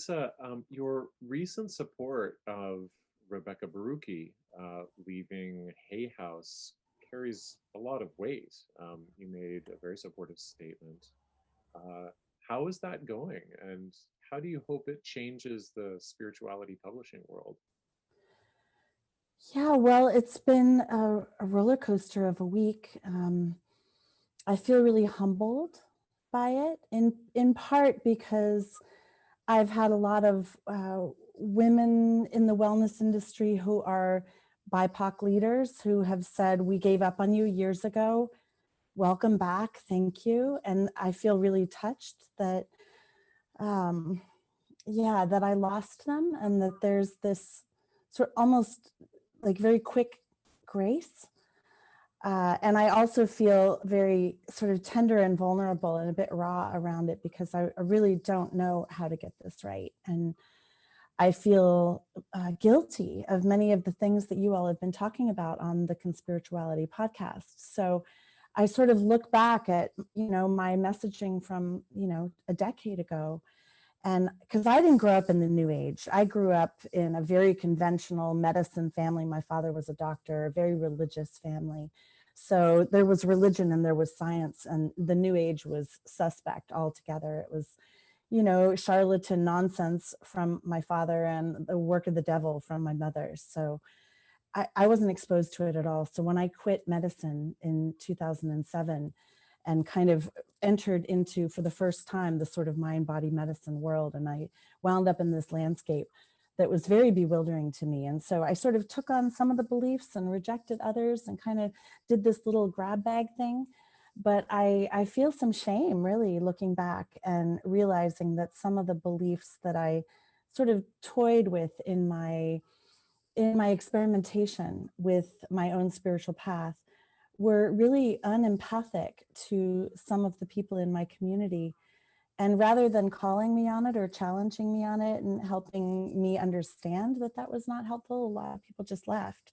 Lissa, your recent support of Rebecca Baruchi leaving Hay House carries a lot of weight. You made a very supportive statement. Uh, how is that going, and how do you hope it changes the spirituality publishing world? Yeah, well, it's been a roller coaster of a week. I feel really humbled by it, in part because I've had a lot of women in the wellness industry who are BIPOC leaders who have said, "We gave up on you years ago. Welcome back. Thank you." And I feel really touched that, um, yeah, that I lost them and that there's this sort of almost like very quick grace. And I also feel very sort of tender and vulnerable and a bit raw around it because I really don't know how to get this right. And I feel guilty of many of the things that you all have been talking about on the Conspirituality podcast. So I sort of look back at, my messaging from, a decade ago. And because I didn't grow up in the New Age, I grew up in a very conventional medicine family. My father was a doctor, a very religious family. So there was religion and there was science, and the New Age was suspect altogether. It was, charlatan nonsense from my father and the work of the devil from my mother. So I wasn't exposed to it at all. So when I quit medicine in 2007 and kind of entered into, for the first time, the sort of mind-body medicine world, and I wound up in this landscape that was very bewildering to me. And so I sort of took on some of the beliefs and rejected others and kind of did this little grab bag thing. But I feel some shame really looking back and realizing that some of the beliefs that I sort of toyed with in my experimentation with my own spiritual path were really unempathic to some of the people in my community. And rather than calling me on it or challenging me on it and helping me understand that that was not helpful, a lot of people just left.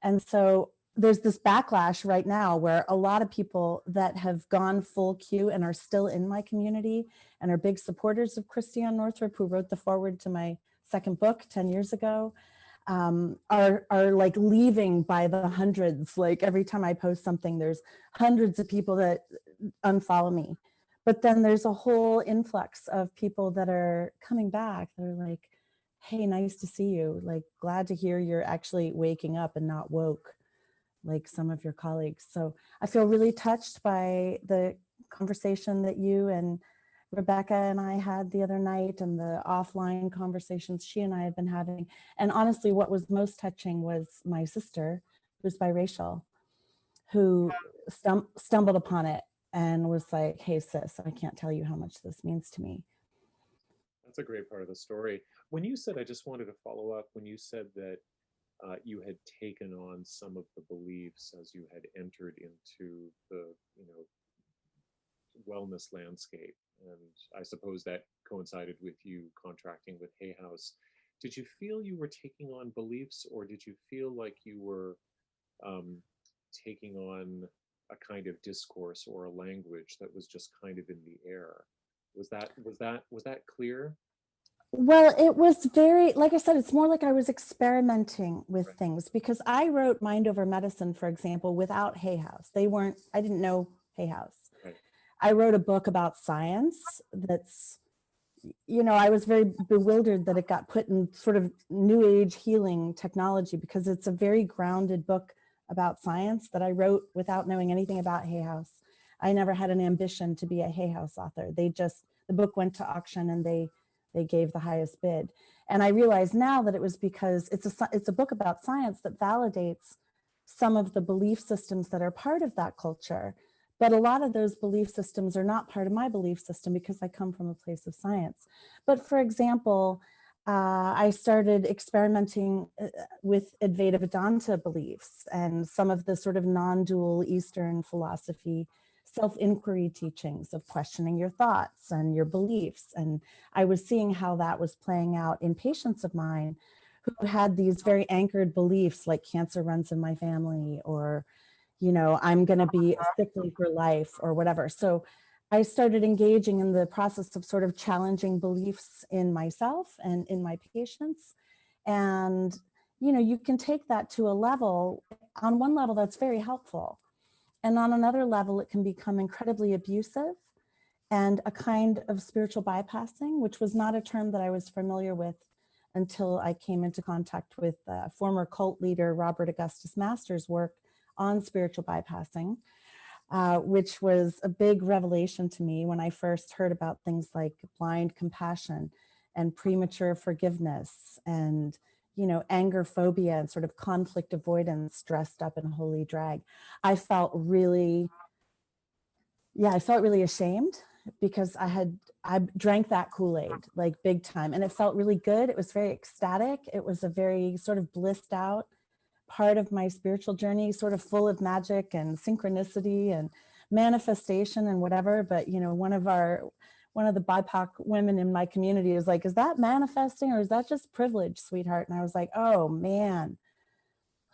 And so there's this backlash right now where a lot of people that have gone full Q and are still in my community and are big supporters of Christiane Northrup, who wrote the foreword to my second book 10 years ago, are like leaving by the hundreds. Like every time I post something, there's hundreds of people that unfollow me. But then there's a whole influx of people that are coming back. They're like, "Hey, nice to see you. Like, glad to hear you're actually waking up and not woke like some of your colleagues." So I feel really touched by the conversation that you and Rebecca and I had the other night and the offline conversations she and I had been having. And honestly, what was most touching was my sister, who's biracial, who stumbled upon it and was like, "Hey sis, I can't tell you how much this means to me." That's a great part of the story. When you said, I just wanted to follow up, when you said that you had taken on some of the beliefs as you had entered into the, wellness landscape, and I suppose that coincided with you contracting with Hay House. Did you feel you were taking on beliefs, or did you feel like you were um, taking on a kind of discourse or a language that was just kind of in the air? Was that clear? Well, it was very, like I said, it's more like I was experimenting with Right. things because I wrote Mind Over Medicine, for example, without Hay House. I didn't know Hay House. Right. I wrote a book about science that's, I was very bewildered that it got put in sort of new age healing technology because it's a very grounded book about science that I wrote without knowing anything about Hay House. I never had an ambition to be a Hay House author. The book went to auction and they gave the highest bid. And I realize now that it was because it's a book about science that validates some of the belief systems that are part of that culture. But a lot of those belief systems are not part of my belief system because I come from a place of science. But for example, I started experimenting with Advaita Vedanta beliefs and some of the sort of non-dual Eastern philosophy self-inquiry teachings of questioning your thoughts and your beliefs. And I was seeing how that was playing out in patients of mine who had these very anchored beliefs like cancer runs in my family, or I'm going to be sickly for life or whatever. So I started engaging in the process of sort of challenging beliefs in myself and in my patients. And, you know, you can take that to a level, on one level, that's very helpful. And on another level, it can become incredibly abusive and a kind of spiritual bypassing, which was not a term that I was familiar with until I came into contact with former cult leader Robert Augustus Masters' work on spiritual bypassing, which was a big revelation to me when I first heard about things like blind compassion and premature forgiveness and, you know, anger phobia and sort of conflict avoidance dressed up in holy drag. I felt really, I felt really ashamed because I drank that Kool-Aid like big time, and it felt really good. It was very ecstatic. It was a very sort of blissed out part of my spiritual journey, sort of full of magic and synchronicity and manifestation and whatever. But, you know, one of the BIPOC women in my community was like, is that manifesting or is that just privilege, sweetheart? And I was like, oh man,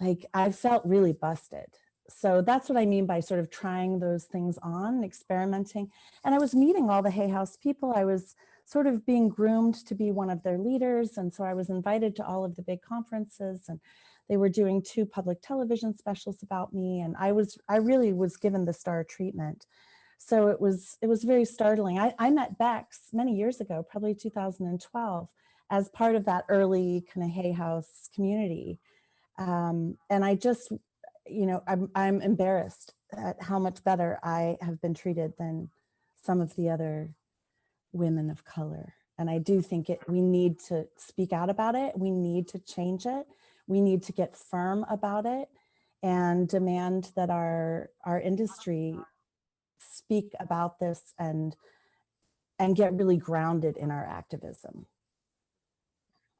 like I felt really busted. So that's what I mean by sort of trying those things on, experimenting. And I was meeting all the Hay House people. I was sort of being groomed to be one of their leaders. And so I was invited to all of the big conferences, and they were doing 2 public television specials about me. And I really was given the star treatment. So it was very startling. I met Bex many years ago, probably 2012, as part of that early kind of Hay House community. And I just, you know, I'm embarrassed at how much better I have been treated than some of the other women of color. And I do think we need to speak out about it. We need to change it. We need to get firm about it and demand that our industry speak about this and get really grounded in our activism.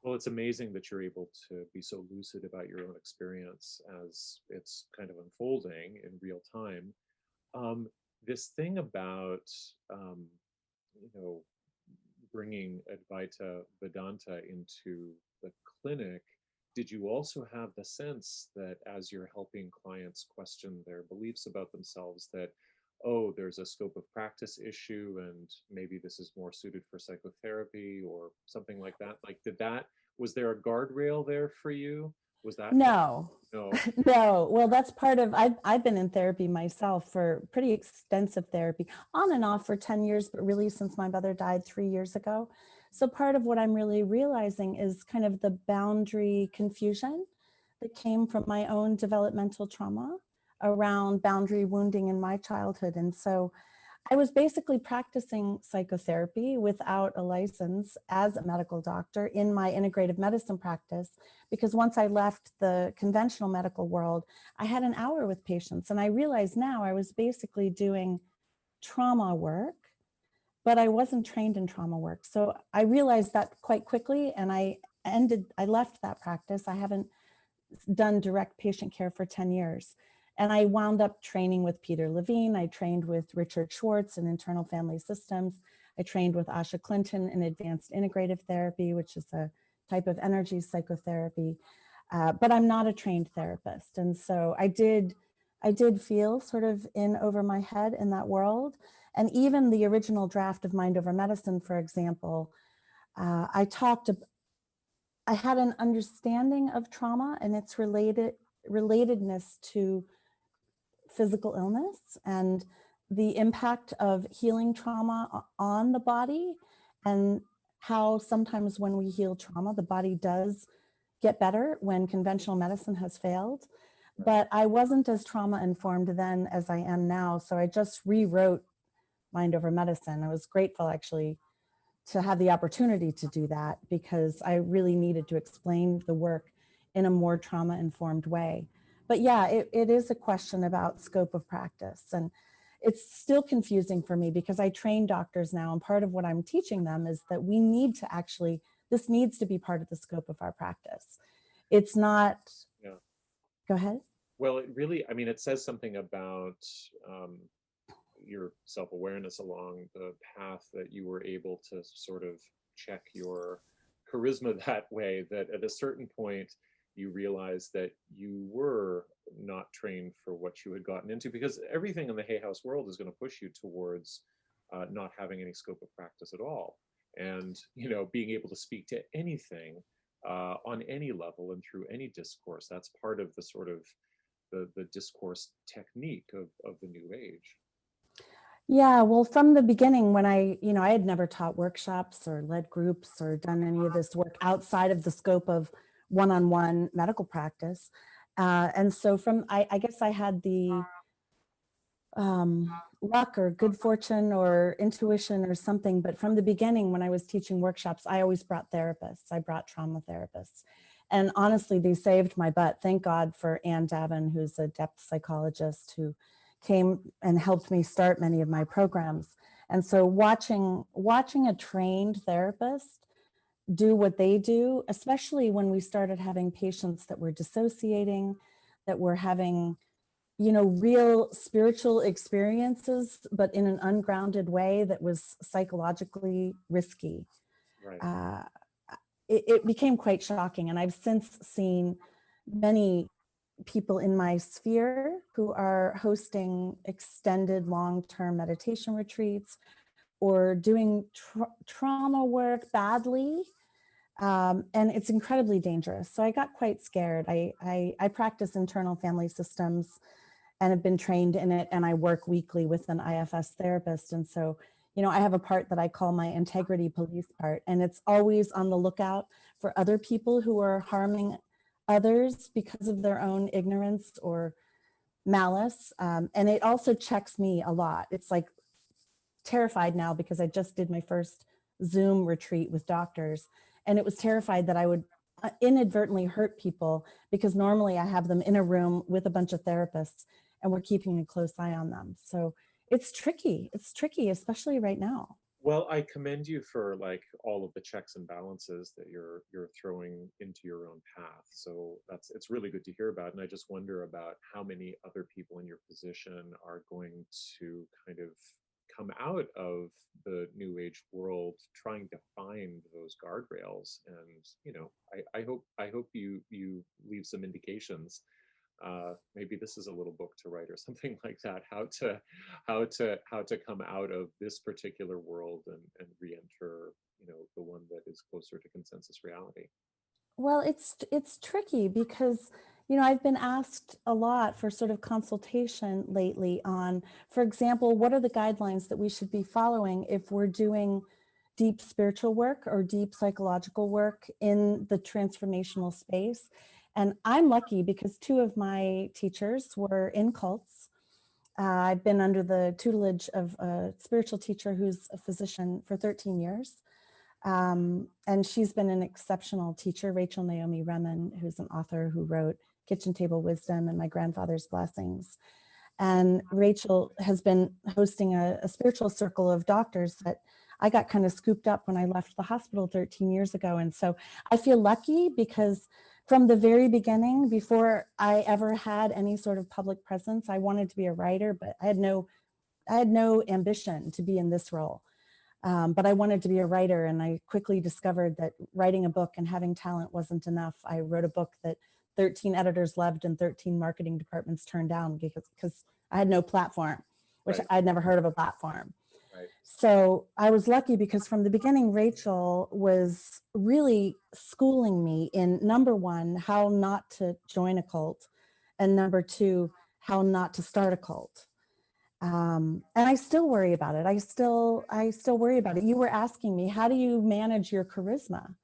Well, it's amazing that you're able to be so lucid about your own experience as it's kind of unfolding in real time. Um, this thing about, um, you know, bringing Advaita Vedanta into the clinic, did you also have the sense that as you're helping clients question their beliefs about themselves, that, oh, there's a scope of practice issue and maybe this is more suited for psychotherapy or something like that? Like, was there a guardrail there for you? Was that No, no? no. Well, that's part of, I've been in therapy myself, for pretty extensive therapy, on and off for 10 years, but really since my mother died 3 years ago. So part of what I'm really realizing is kind of the boundary confusion that came from my own developmental trauma around boundary wounding in my childhood. And so I was basically practicing psychotherapy without a license as a medical doctor in my integrative medicine practice, because once I left the conventional medical world, I had an hour with patients. And I realized now I was basically doing trauma work, but I wasn't trained in trauma work. So I realized that quite quickly, and I left that practice. I haven't done direct patient care for 10 years. And I wound up training with Peter Levine. I trained with Richard Schwartz in internal family systems. I trained with Asha Clinton in advanced integrative therapy, which is a type of energy psychotherapy. But I'm not a trained therapist. And so I did feel sort of in over my head in that world. And even the original draft of Mind Over Medicine, for example, I had an understanding of trauma and its relatedness to physical illness and the impact of healing trauma on the body, and how sometimes when we heal trauma, the body does get better when conventional medicine has failed. But I wasn't as trauma informed then as I am now. So I just rewrote Mind Over Medicine. I was grateful actually to have the opportunity to do that, because I really needed to explain the work in a more trauma-informed way. But yeah, it is a question about scope of practice. And it's still confusing for me because I train doctors now, and part of what I'm teaching them is that we need to actually, this needs to be part of the scope of our practice. It's not, Yeah. Go ahead. Well, it really, I mean, it says something about um, your self-awareness along the path that you were able to sort of check your charisma that way, that at a certain point you realized that you were not trained for what you had gotten into, because everything in the Hay House world is going to push you towards not having any scope of practice at all. And, being able to speak to anything on any level and through any discourse, that's part of the sort of the discourse technique of the new age. Yeah, well, from the beginning, when I had never taught workshops or led groups or done any of this work outside of the scope of one-on-one medical practice. And so I guess I had the luck or good fortune or intuition or something. But from the beginning, when I was teaching workshops, I always brought therapists. I brought trauma therapists. And honestly, they saved my butt. Thank God for Ann Davin, who's a depth psychologist who came and helped me start many of my programs. And so watching a trained therapist do what they do, especially when we started having patients that were dissociating, that were having real spiritual experiences, but in an ungrounded way that was psychologically risky. Right. Uh, it became quite shocking. And I've since seen many people in my sphere who are hosting extended long-term meditation retreats or doing trauma work badly. And it's incredibly dangerous. So I got quite scared. I practice internal family systems and have been trained in it. And I work weekly with an IFS therapist. And so, I have a part that I call my integrity police part. And it's always on the lookout for other people who are harming others because of their own ignorance or malice. And it also checks me a lot. It's like terrified now because I just did my first Zoom retreat with doctors. And it was terrified that I would inadvertently hurt people because normally I have them in a room with a bunch of therapists and we're keeping a close eye on them. So it's tricky. It's tricky, especially right now. Well, I commend you for like all of the checks and balances that you're throwing into your own path. So it's really good to hear about. And I just wonder about how many other people in your position are going to kind of come out of the new age world trying to find those guardrails. And I hope you leave some indications. Maybe this is a little book to write or something like that, how to come out of this particular world and re-enter the one that is closer to consensus reality. Well, it's tricky because I've been asked a lot for sort of consultation lately on, for example, what are the guidelines that we should be following if we're doing deep spiritual work or deep psychological work in the transformational space. And I'm lucky because two of my teachers were in cults. I've been under the tutelage of a spiritual teacher who's a physician for 13 years. And she's been an exceptional teacher, Rachel Naomi Remen, who's an author who wrote Kitchen Table Wisdom and My Grandfather's Blessings. And Rachel has been hosting a spiritual circle of doctors that I got kind of scooped up when I left the hospital 13 years ago. And so I feel lucky because from the very beginning, before I ever had any sort of public presence, I wanted to be a writer, but I had no ambition to be in this role. But I wanted to be a writer, and I quickly discovered that writing a book and having talent wasn't enough. I wrote a book that 13 editors loved and 13 marketing departments turned down because I had no platform, which Right. I'd never heard of a platform. Right. So I was lucky because from the beginning, Rachel was really schooling me in, number one, how not to join a cult, and number two, how not to start a cult. And I still worry about it. I still worry about it. You were asking me, how do you manage your charisma?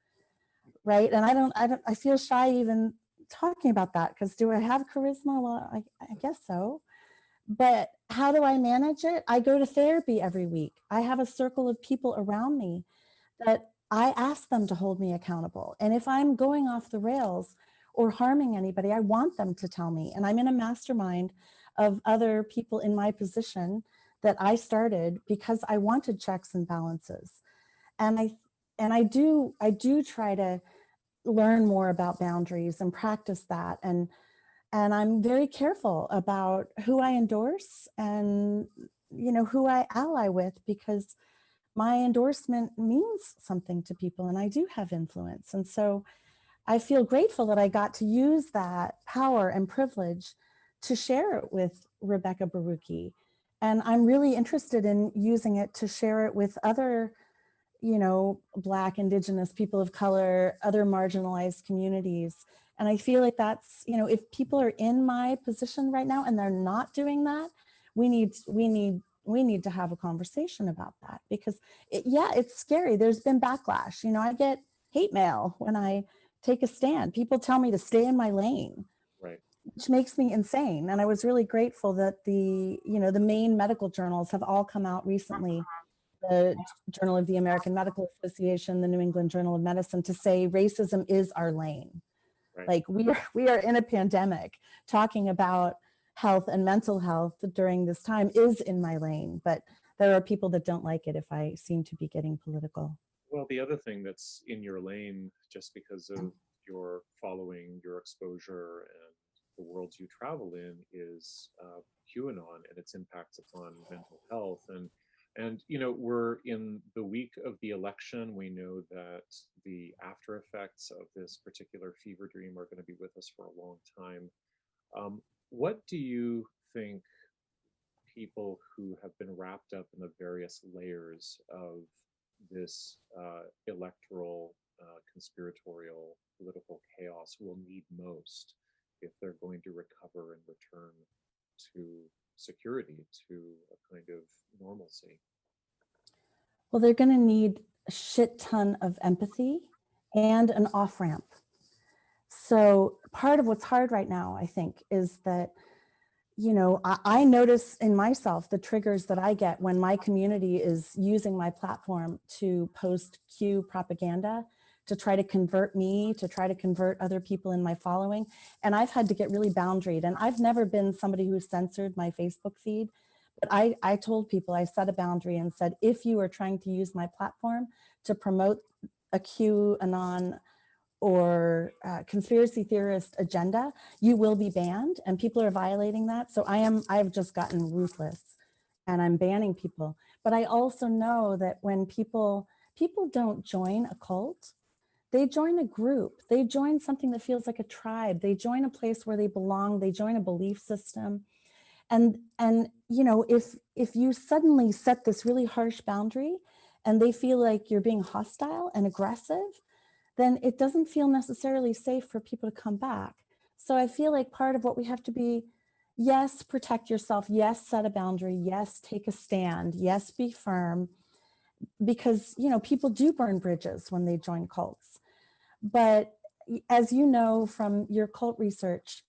Right. And I feel shy even talking about that because do I have charisma? Well, I guess so. But how do I manage it? I go to therapy every week. I have a circle of people around me that I ask them to hold me accountable. And if I'm going off the rails or harming anybody, I want them to tell me. And I'm in a mastermind of other people in my position that I started because I wanted checks and balances. And I do try to learn more about boundaries and practice that. And I'm very careful about who I endorse and who I ally with, because my endorsement means something to people and I do have influence. And so I feel grateful that I got to use that power and privilege to share it with Rebecca Barucki And I'm really interested in using it to share it with other, Black, Indigenous, people of color, other marginalized communities. And I feel like that's, if people are in my position right now and they're not doing that, we need to have a conversation about that, because it's scary. There's been backlash. I get hate mail when I take a stand. People tell me to stay in my lane, Right. which makes me insane. And I was really grateful that the main medical journals have all come out recently, the Journal of the American Medical Association, the New England Journal of Medicine, to say racism is our lane. Right. Like we are in a pandemic. Talking about health and mental health during this time is in my lane, but there are people that don't like it if I seem to be getting political. Well, the other thing that's in your lane, just because of your following, your exposure, and the worlds you travel in, is QAnon and its impacts upon mental health. And we're in the week of the election. We know that the after effects of this particular fever dream are going to be with us for a long time. What do you think people who have been wrapped up in the various layers of this electoral, conspiratorial, political chaos will need most if they're going to recover and return to security, to a kind of normalcy? Well, they're going to need a shit ton of empathy and an off ramp. So part of what's hard right now, I think, is that I notice in myself the triggers that I get when my community is using my platform to post Q propaganda, to try to convert me, to try to convert other people in my following. And I've had to get really boundaried. And I've never been somebody who censored my Facebook feed. But I told people, I set a boundary and said, if you are trying to use my platform to promote a QAnon or conspiracy theorist agenda, you will be banned, and people are violating that. So I've just gotten ruthless and I'm banning people. But I also know that when people don't join a cult, they join a group, they join something that feels like a tribe, they join a place where they belong, they join a belief system. And if you suddenly set this really harsh boundary and they feel like you're being hostile and aggressive, then it doesn't feel necessarily safe for people to come back. So I feel like part of what we have to be, yes, protect yourself. Yes, set a boundary. Yes, take a stand. Yes, be firm, because, people do burn bridges when they join cults. But as you know from your cult research,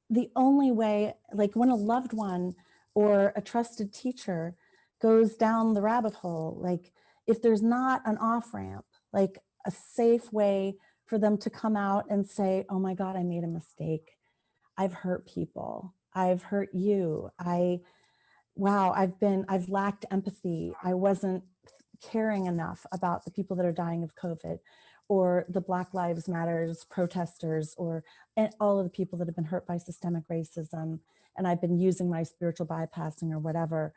the only way, like when a loved one or a trusted teacher goes down the rabbit hole, like if there's not an off ramp, like a safe way for them to come out and say, oh my God, I made a mistake. I've hurt people. I've hurt you. I've lacked empathy. I wasn't caring enough about the people that are dying of COVID, or the Black Lives Matters protesters, or and all of the people that have been hurt by systemic racism. And I've been using my spiritual bypassing or whatever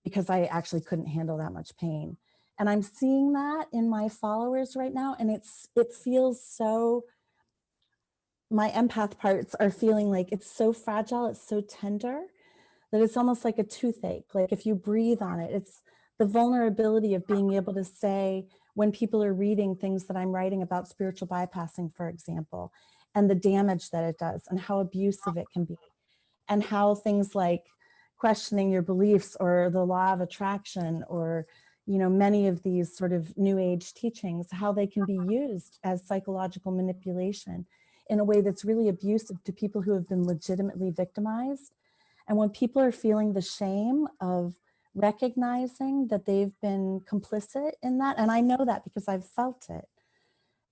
because I actually couldn't handle that much pain. And I'm seeing that in my followers right now. And it feels so, my empath parts are feeling like it's so fragile, it's so tender, that it's almost like a toothache. Like if you breathe on it, it's the vulnerability of being able to say, when people are reading things that I'm writing about spiritual bypassing, for example, and the damage that it does and how abusive it can be, and how things like questioning your beliefs or the law of attraction, or many of these sort of new age teachings, how they can be used as psychological manipulation in a way that's really abusive to people who have been legitimately victimized. And when people are feeling the shame of recognizing that they've been complicit in that, and I know that because I've felt it,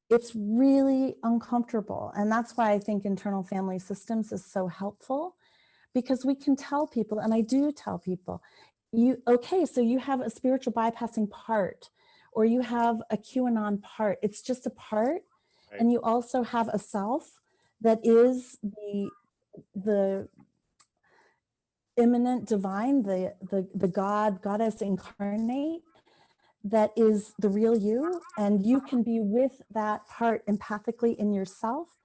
it's really uncomfortable. And that's why I think internal family systems is so helpful, because we can tell people, and I do tell people, so you have a spiritual bypassing part, or you have a QAnon part. It's just a part. Right. And you also have a self that is the immanent divine, the goddess incarnate, that is the real you. And you can be with that part empathically in yourself.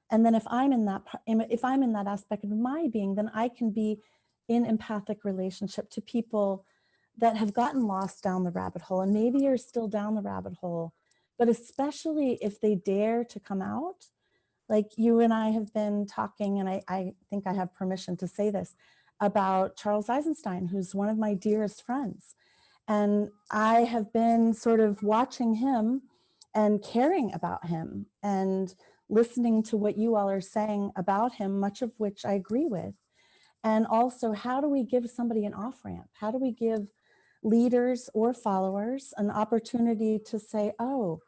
And then if I'm in that aspect of my being, then I can be in empathic relationship to people that have gotten lost down the rabbit hole and maybe are still down the rabbit hole, but especially if they dare to come out. Like you and I have been talking, and I think I have permission to say this, about Charles Eisenstein, who's one of my dearest friends. And I have been sort of watching him and caring about him and listening to what you all are saying about him, much of which I agree with. And also, how do we give somebody an off ramp? How do we give leaders or followers an opportunity to say, oh,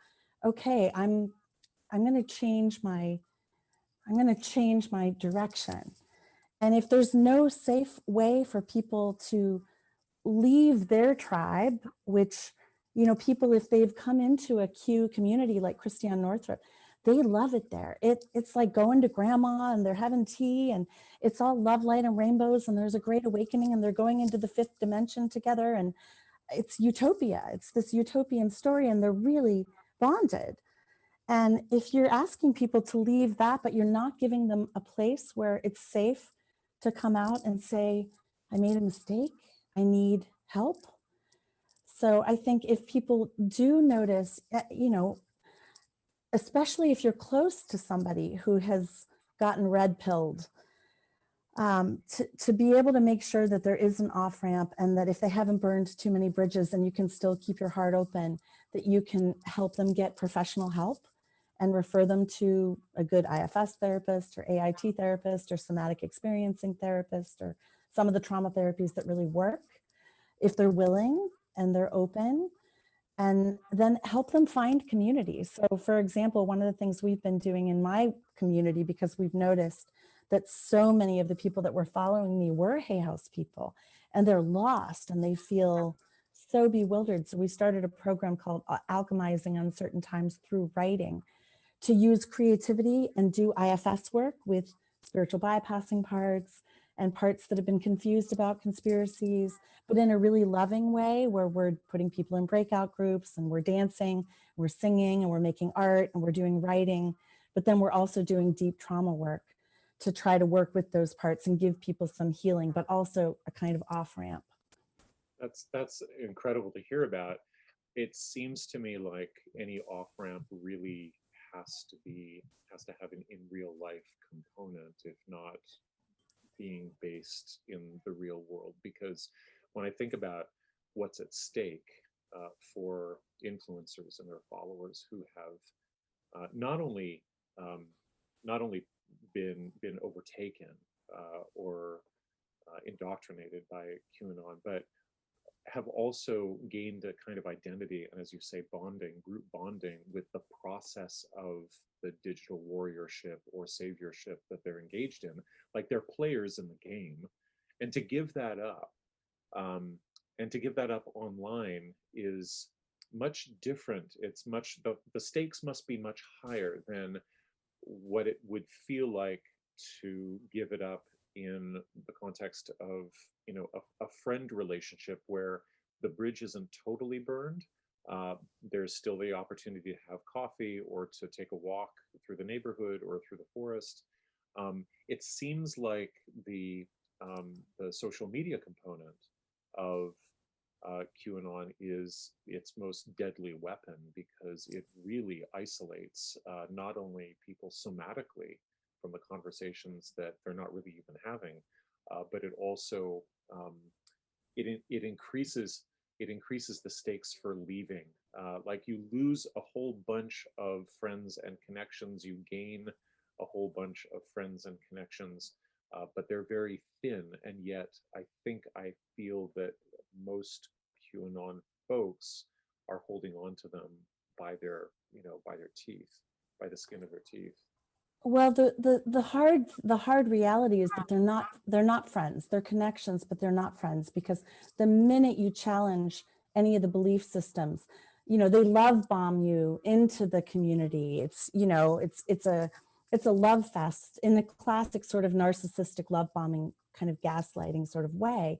okay, I'm going to change my direction. And if there's no safe way for people to leave their tribe, which, you know, people, if they've come into a Q community like Christiane Northrup, they love it there. It's like going to grandma and they're having tea and it's all love, light, and rainbows, and there's a great awakening and they're going into the fifth dimension together, and it's utopia. It's this utopian story, and they're really bonded. And if you're asking people to leave that, but you're not giving them a place where it's safe to come out and say, I made a mistake, I need help. So I think if people do notice, you know, especially if you're close to somebody who has gotten red pilled, to be able to make sure that there is an off ramp, and that if they haven't burned too many bridges and you can still keep your heart open, that you can help them get professional help and refer them to a good IFS therapist or AIT therapist or somatic experiencing therapist or some of the trauma therapies that really work, if they're willing and they're open. And then help them find community. So for example, one of the things we've been doing in my community, because we've noticed that so many of the people that were following me were Hay House people, and they're lost and they feel so bewildered. So we started a program called Alchemizing Uncertain Times through writing, to use creativity and do IFS work with spiritual bypassing parts and parts that have been confused about conspiracies, but in a really loving way, where we're putting people in breakout groups and we're dancing, we're singing, and we're making art, and we're doing writing. But then we're also doing deep trauma work to try to work with those parts and give people some healing, but also a kind of off ramp. That's incredible to hear about. It seems to me like any off ramp really has to have an in real life component, if not being based in the real world. Because when I think about what's at stake for influencers and their followers who have um, not only been overtaken or indoctrinated by QAnon, but have also gained a kind of identity and, as you say, group bonding with the process of the digital warriorship or saviorship that they're engaged in. Like, they're players in the game. And to give that up, online is much different. It's much, the stakes must be much higher than what it would feel like to give it up in the context of, you know, a friend relationship where the bridge isn't totally burned. There's still the opportunity to have coffee or to take a walk through the neighborhood or through the forest. It seems like the social media component of QAnon is its most deadly weapon, because it really isolates not only people somatically from the conversations that they're not really even having, but it also it increases the stakes for leaving. Like, you lose a whole bunch of friends and connections, you gain a whole bunch of friends and connections, but they're very thin. And yet, I feel that most QAnon folks are holding on to them by their teeth, by the skin of their teeth. Well, the hard reality is that they're not friends. They're connections, but they're not friends, because the minute you challenge any of the belief systems, you know, they love bomb you into the community. It's, you know, it's a love fest in a classic sort of narcissistic love bombing kind of gaslighting sort of way.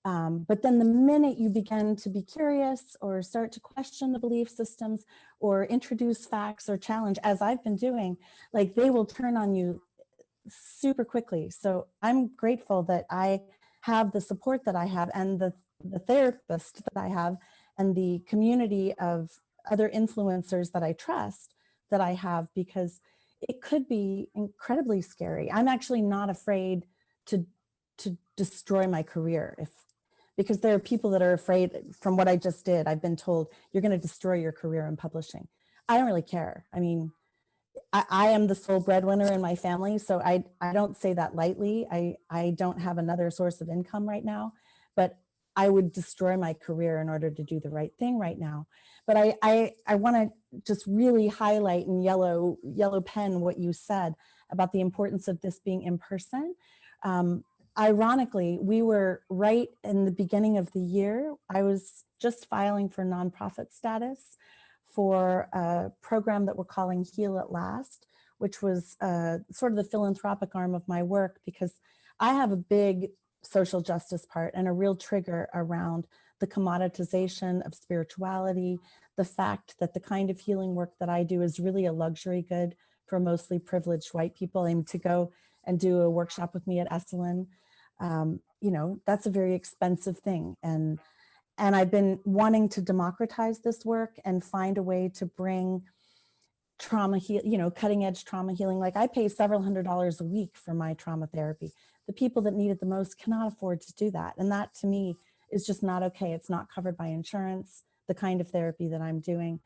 But then the minute you begin to be curious or start to question the belief systems or introduce facts or challenge, as I've been doing, like, they will turn on you super quickly. So I'm grateful that I have the support that I have, and the therapist that I have, and the community of other influencers that I trust that I have, because it could be incredibly scary. I'm actually not afraid to destroy my career, if because there are people that are afraid. From what I just did, I've been told you're going to destroy your career in publishing. I don't really care. I mean, I am the sole breadwinner in my family, so I don't say that lightly. I don't have another source of income right now, but I would destroy my career in order to do the right thing right now. But I want to just really highlight in yellow pen what you said about the importance of this being in person. Ironically, we were right in the beginning of the year. I was just filing for nonprofit status for a program that we're calling Heal at Last, which was sort of the philanthropic arm of my work, because I have a big social justice part and a real trigger around the commoditization of spirituality, the fact that the kind of healing work that I do is really a luxury good for mostly privileged white people. I mean, to go and do a workshop with me at Esalen, you know, that's a very expensive thing. And I've been wanting to democratize this work and find a way to bring trauma heal, you know, cutting edge trauma healing. Like, I pay several $100s a week for my trauma therapy. The people that need it the most cannot afford to do that. And that to me is just not okay. It's not covered by insurance, the kind of therapy that I'm doing.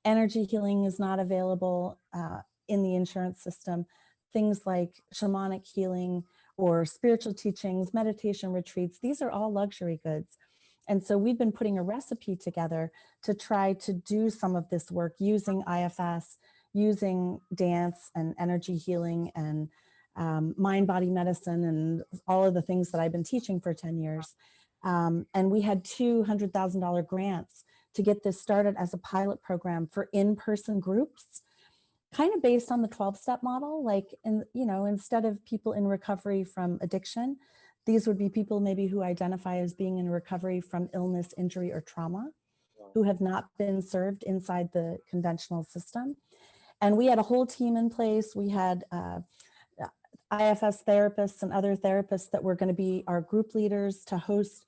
Energy healing is not available in the insurance system. Things like shamanic healing or spiritual teachings, meditation retreats, these are all luxury goods. And so we've been putting a recipe together to try to do some of this work using IFS, using dance and energy healing and mind body medicine and all of the things that I've been teaching for 10 years. And we had $200,000 grants to get this started as a pilot program for in-person groups, kind of based on the 12-step model. Like, you know, instead of people in recovery from addiction, these would be people maybe who identify as being in recovery from illness, injury, or trauma, who have not been served inside the conventional system. And we had a whole team in place. We had IFS therapists and other therapists that were going to be our group leaders to host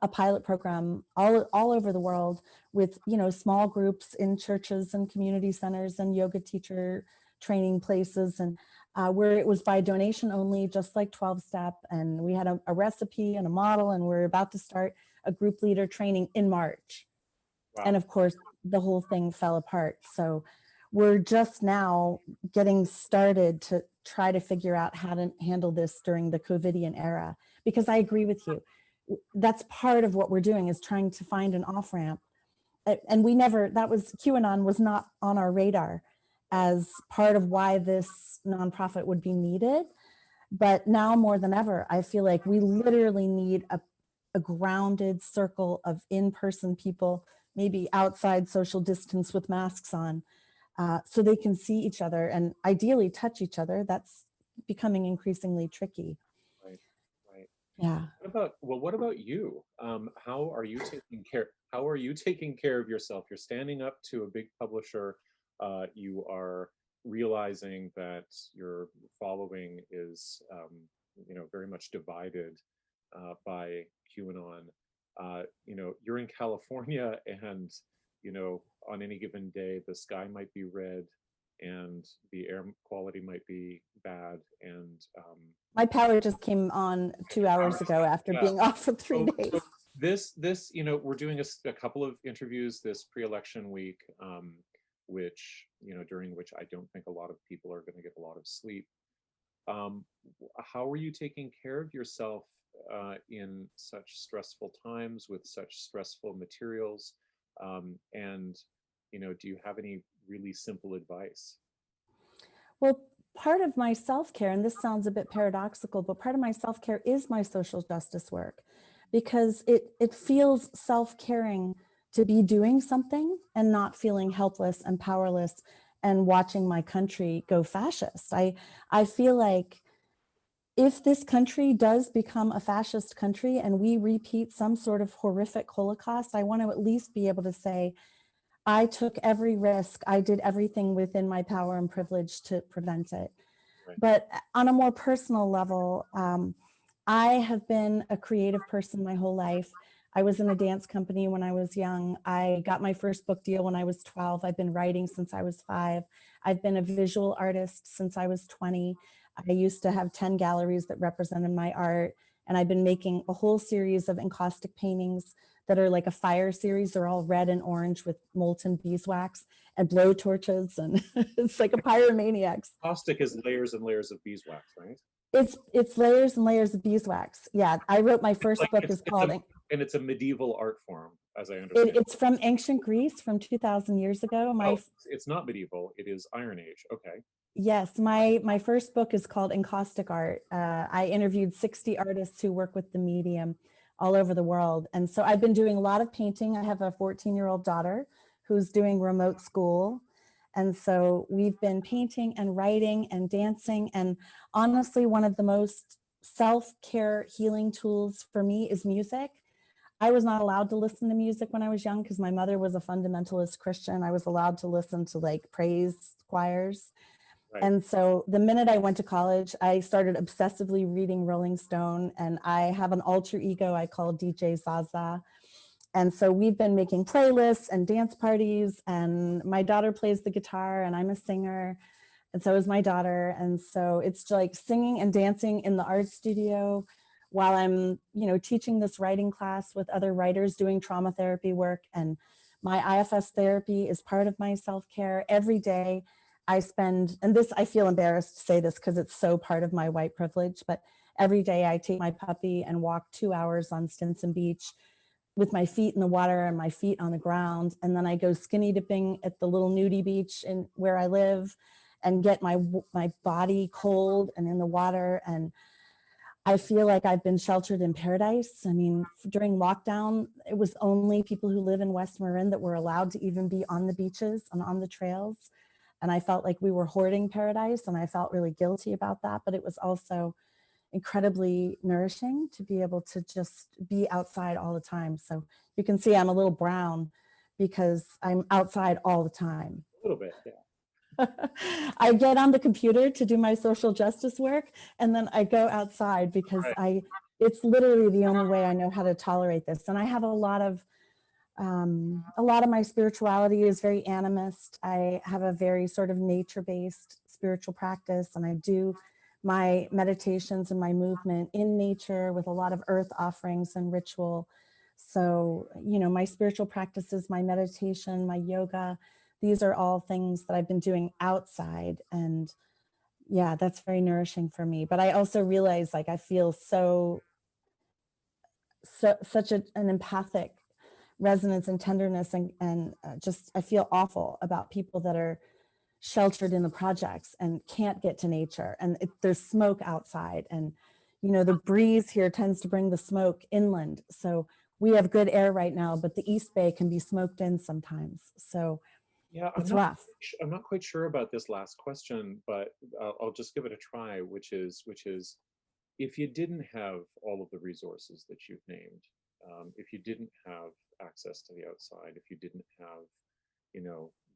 a pilot program all over the world with, you know, small groups in churches and community centers and yoga teacher training places, and where it was by donation only, just like 12-step. And we had a recipe and a model, and we're about to start a group leader training in March. Wow. And of course, the whole thing fell apart. So we're just now getting started to try to figure out how to handle this during the COVIDian era, because I agree with you. That's part of what we're doing, is trying to find an off-ramp. And we never, that was, QAnon was not on our radar as part of why this nonprofit would be needed. But now more than ever, I feel like we literally need a grounded circle of in-person people, maybe outside social distance with masks on, so they can see each other and ideally touch each other. That's becoming increasingly tricky. Right, right. Yeah. What about you? How are you taking care? How are you taking care of yourself? You're standing up to a big publisher. You are realizing that your following is, you know, very much divided by QAnon. You know, you're in California, and you know, on any given day, the sky might be red and the air quality might be bad. And my power just came on 2 hours ago after being off for 3 days. So this, you know, we're doing a couple of interviews this pre-election week, which, you know, during which I don't think a lot of people are going to get a lot of sleep. How are you taking care of yourself in such stressful times with such stressful materials? And, you know, do you have any really simple advice? Well, part of my self-care, and this sounds a bit paradoxical, but part of my self-care is my social justice work, because it feels self-caring to be doing something and not feeling helpless and powerless and watching my country go fascist. I feel like if this country does become a fascist country and we repeat some sort of horrific Holocaust, I want to at least be able to say, I took every risk. I did everything within my power and privilege to prevent it. Right. But on a more personal level, I have been a creative person my whole life. I was in a dance company when I was young. I got my first book deal when I was 12. I've been writing since I was 5. I've been a visual artist since I was 20. I used to have 10 galleries that represented my art. And I've been making a whole series of encaustic paintings that are like a fire series. They're all red and orange with molten beeswax and blow torches. And it's like a pyromaniacs. Caustic is layers and layers of beeswax, right? It's layers and layers of beeswax. Yeah, I wrote my It's first like book is called it's a medieval art form, as I understand. it's from ancient Greece from 2000 years ago. Oh, it's not medieval, it is Iron Age. Okay. Yes, my first book is called Encaustic Art. I interviewed 60 artists who work with the medium all over the world. And so I've been doing a lot of painting. I have a 14-year-old daughter who's doing remote school. And so we've been painting and writing and dancing. And honestly, one of the most self-care healing tools for me is music. I was not allowed to listen to music when I was young because my mother was a fundamentalist Christian. I was allowed to listen to like praise choirs. Right. And so the minute I went to college, I started obsessively reading Rolling Stone, and I have an alter ego I call DJ Zaza. And so we've been making playlists and dance parties, and my daughter plays the guitar, and I'm a singer, and so is my daughter. And so it's like singing and dancing in the art studio while I'm, teaching this writing class with other writers doing trauma therapy work. And my IFS therapy is part of my self-care. Every day I spend, and this, I feel embarrassed to say this because it's so part of my white privilege, but every day I take my puppy and walk 2 hours on Stinson Beach with my feet in the water and my feet on the ground. And then I go skinny dipping at the little nudie beach in where I live and get my body cold and in the water. And I feel like I've been sheltered in paradise. I mean, during lockdown, it was only people who live in West Marin that were allowed to even be on the beaches and on the trails. And I felt like we were hoarding paradise, and I felt really guilty about that. But it was also incredibly nourishing to be able to just be outside all the time. So you can see I'm a little brown because I'm outside all the time. A little bit, yeah. I get on the computer to do my social justice work, and then I go outside because Right. it's literally the only way I know how to tolerate this. And I have a lot of my spirituality is very animist. I have a very sort of nature-based spiritual practice, and I do my meditations and my movement in nature with a lot of earth offerings and ritual. So, my spiritual practices, my meditation, my yoga, these are all things that I've been doing outside. And yeah, that's very nourishing for me. But I also realize like I feel such an empathic resonance and tenderness, and just I feel awful about people that are sheltered in the projects and can't get to nature, and there's smoke outside, and the breeze here tends to bring the smoke inland, so we have good air right now, but the East Bay can be smoked in sometimes, so Yeah, it's rough. I'm not quite sure about this last question, but I'll just give it a try, which is if you didn't have all of the resources that you've named, if you didn't have access to the outside, if you didn't have,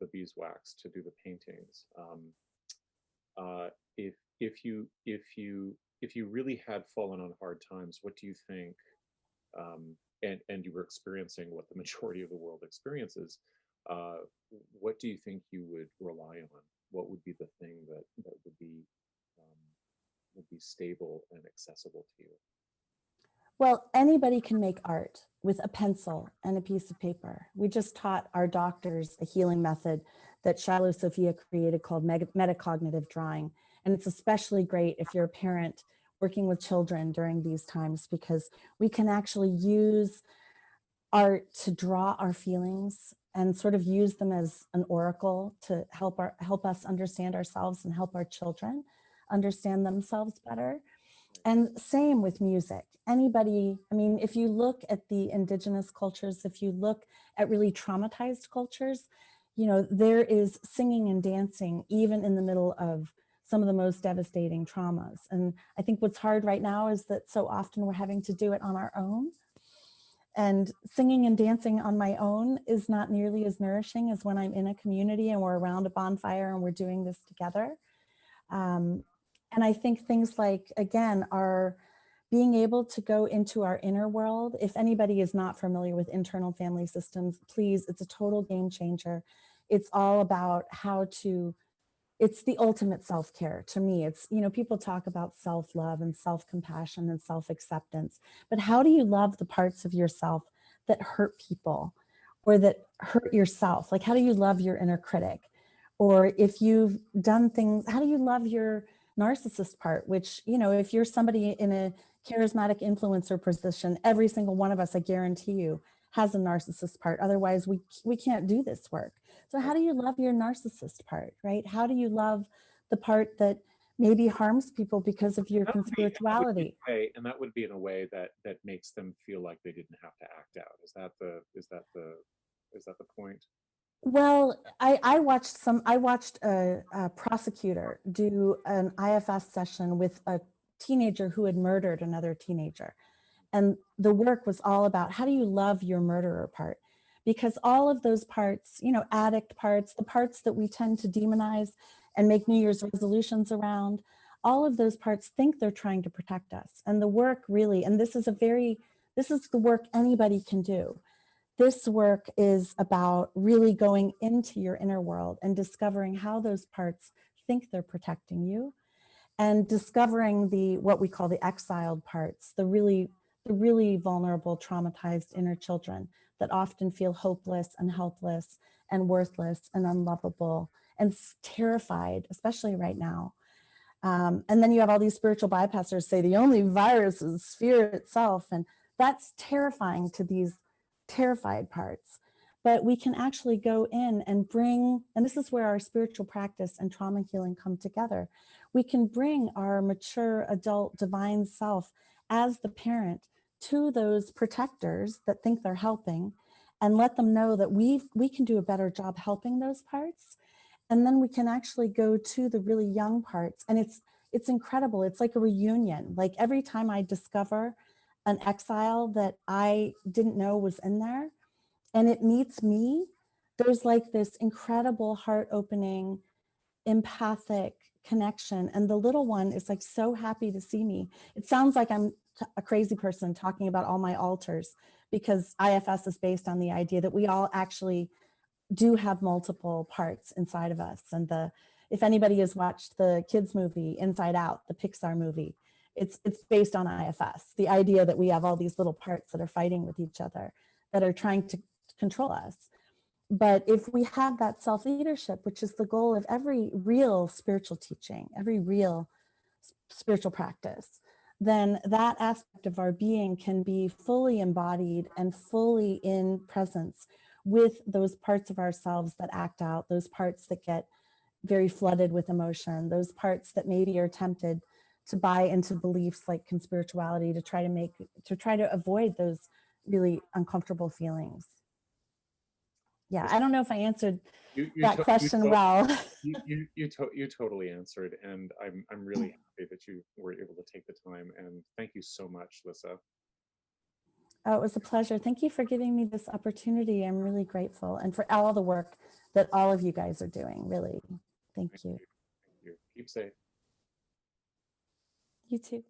the beeswax to do the paintings, uh, if you really had fallen on hard times, what do you think? And you were experiencing what the majority of the world experiences. Uh, what do you think you would rely on? What would be the thing that would be stable and accessible to you? Well, anybody can make art with a pencil and a piece of paper. We just taught our doctors a healing method that Shiloh Sophia created called metacognitive drawing. And it's especially great if you're a parent working with children during these times, because we can actually use art to draw our feelings and sort of use them as an oracle to help us understand ourselves and help our children understand themselves better. And same with music. Anybody, I mean, if you look at the indigenous cultures, if you look at really traumatized cultures, there is singing and dancing even in the middle of some of the most devastating traumas. And I think what's hard right now is that so often we're having to do it on our own. And singing and dancing on my own is not nearly as nourishing as when I'm in a community and we're around a bonfire and we're doing this together. And I think things like, again, our being able to go into our inner world. If anybody is not familiar with internal family systems, please, it's a total game changer. It's all about how to, it's the ultimate self-care to me. It's, you know, people talk about self-love and self-compassion and self-acceptance, but how do you love the parts of yourself that hurt people or that hurt yourself? Like, how do you love your inner critic? Or if you've done things, how do you love your narcissist part? Which, you know, if you're somebody in a charismatic influencer position, every single one of us, I guarantee you, has a narcissist part. Otherwise, we can't do this work. So how Right. do you love your narcissist part, right? How do you love the part that maybe harms people because of your conspirituality? And that would be in a way that makes them feel like they didn't have to act out. Is that the point? Well, I watched a prosecutor do an IFS session with a teenager who had murdered another teenager. And the work was all about how do you love your murderer part? Because all of those parts, you know, addict parts, the parts that we tend to demonize and make New Year's resolutions around, all of those parts think they're trying to protect us. And the work really, and this is the work anybody can do. This work is about really going into your inner world and discovering how those parts think they're protecting you, and discovering the what we call the exiled parts, the really vulnerable, traumatized inner children that often feel hopeless and helpless and worthless and unlovable and terrified, especially right now. And then you have all these spiritual bypassers say the only virus is fear itself. And that's terrifying to these terrified parts. But we can actually go in and bring, and this is where our spiritual practice and trauma healing come together. We can bring our mature adult divine self as the parent to those protectors that think they're helping and let them know that we can do a better job helping those parts, and then we can actually go to the really young parts, and it's incredible. It's like a reunion. Like every time I discover an exile that I didn't know was in there and it meets me, there's like this incredible heart opening empathic connection, and the little one is like so happy to see me. It sounds like I'm a crazy person talking about all my alters, because IFS is based on the idea that we all actually do have multiple parts inside of us. And if anybody has watched the kids movie Inside Out, the Pixar movie, it's based on IFS, the idea that we have all these little parts that are fighting with each other, that are trying to control us. But if we have that self-leadership, which is the goal of every real spiritual teaching, every real spiritual practice, then that aspect of our being can be fully embodied and fully in presence with those parts of ourselves that act out, those parts that get very flooded with emotion, those parts that maybe are tempted to buy into beliefs like conspirituality to try to avoid those really uncomfortable feelings. Yeah, I don't know if I answered You you that to, you, question to, well. you totally answered, and I'm really happy that you were able to take the time. And thank you so much, Lissa. Oh, it was a pleasure. Thank you for giving me this opportunity. I'm really grateful, and for all the work that all of you guys are doing. Really, thank Thank you. you. Thank you. Keep safe. You too.